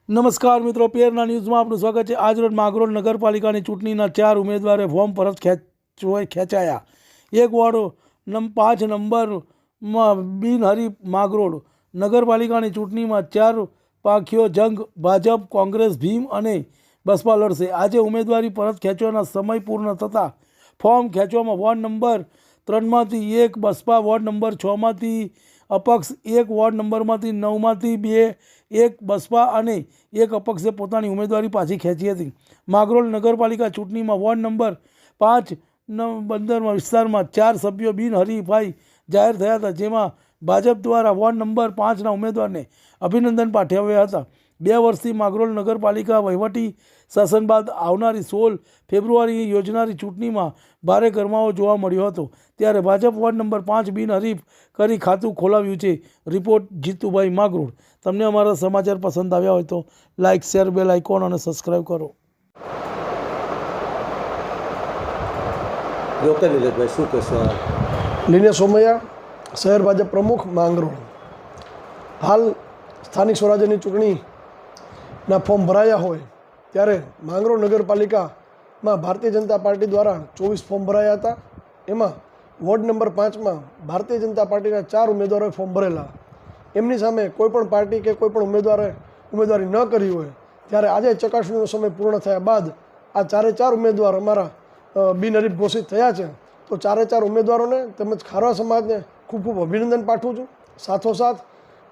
નમસ્કાર મિત્રો, પેરના ન્યૂઝમાં આપનું સ્વાગત છે। આજરોજ માંગરોળ નગરપાલિકાની ચૂંટણીના 4 ઉમેદવારે ફોર્મ પરત ખેંચાયા। એક વોર્ડ 5 નંબરમાં બિનહરીફ માંગરોળ નગરપાલિકાની ચૂંટણીમાં 4 પાંખીઓ જંગ ભાજપ, કોંગ્રેસ, ભીમ અને બસપા લડશે। આજે ઉમેદવારી પરત ખેંચવાના સમય પૂર્ણ થતાં ફોર્મ ખેંચવામાં વોર્ડ નંબર 3માંથી 1, બસપા વોર્ડ નંબર 6માંથી અપક્ષ 1, વોર્ડ નંબરમાંથી 9માંથી 2, 1 બસપા અને 1 અપક્ષે પોતાની ઉમેદવારી પાછી ખેંચી હતી। માંગરોળ નગરપાલિકા ચૂંટણીમાં વોર્ડ નંબર 5 15 વિસ્તારમાં 4 સભ્યો બિનહરીફાઈ જાહેર થયા હતા, જેમાં ભાજપ દ્વારા વોર્ડ નંબર 5ના ઉમેદવારને અભિનંદન પાઠવ્યા હતા। 2 વર્ષથી માંગરોળ નગરપાલિકા વહીવટી શાસન બાદ આવનારી 16 ફેબ્રુઆરીએ યોજનારી ચૂંટણીમાં ભારે ગરમાવો જોવા મળ્યો હતો, ત્યારે ભાજપ વોર્ડ નંબર 5 બિનહરીફ કરી ખાતું ખોલાવ્યું છે। રિપોર્ટ જીતુભાઈ માંગરોળ। તમને અમારા સમાચાર પસંદ આવ્યા હોય તો લાઇક, શેર, બેલ આઇકોન અને સબસ્ક્રાઈબ કરો। ડૉક્ટર નીરજભાઈ શું કહેશો? લીને સોમૈયા, શહેર ભાજપ પ્રમુખ માંગરોળ। હાલ સ્થાનિક સ્વરાજ્યની ચૂંટણીના ફોર્મ ભરાયા હોય ત્યારે માંગરોળ નગરપાલિકામાં ભારતીય જનતા પાર્ટી દ્વારા 24 ફોર્મ ભરાયા હતા। એમાં વોર્ડ નંબર 5માં ભારતીય જનતા પાર્ટીના 4 ઉમેદવારોએ ફોર્મ ભરેલા। એમની સામે કોઈપણ પાર્ટી કે કોઈપણ ઉમેદવારે ઉમેદવારી ન કરી હોય ત્યારે આજે ચકાસણીનો સમય પૂર્ણ થયા બાદ આ 4 ઉમેદવાર અમારા બિનહરીફ ઘોષિત થયા છે। તો 4 ઉમેદવારોને તેમજ ખારવા સમાજને ખૂબ ખૂબ અભિનંદન પાઠવું છું। સાથોસાથ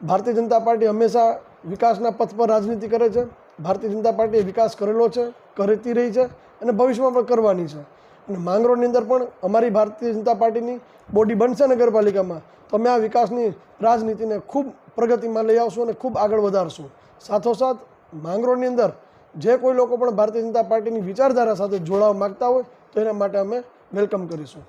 ભારતીય જનતા પાર્ટી હંમેશા વિકાસના પથ પર રાજનીતિ કરે છે। ભારતીય જનતા પાર્ટીએ વિકાસ કરેલો છે, કરતી રહી છે અને ભવિષ્યમાં પણ કરવાની છે। અને માંગરોળની અંદર પણ અમારી ભારતીય જનતા પાર્ટીની બોડી બનશે નગરપાલિકામાં તો અમે આ વિકાસની રાજનીતિને ખૂબ પ્રગતિમાં લઈ આવશું અને ખૂબ આગળ વધારશું। સાથોસાથ માંગરોળની અંદર જે કોઈ લોકો પણ ભારતીય જનતા પાર્ટીની વિચારધારા સાથે જોડાવા માગતા હોય તો એના માટે અમે વેલકમ કરીશું।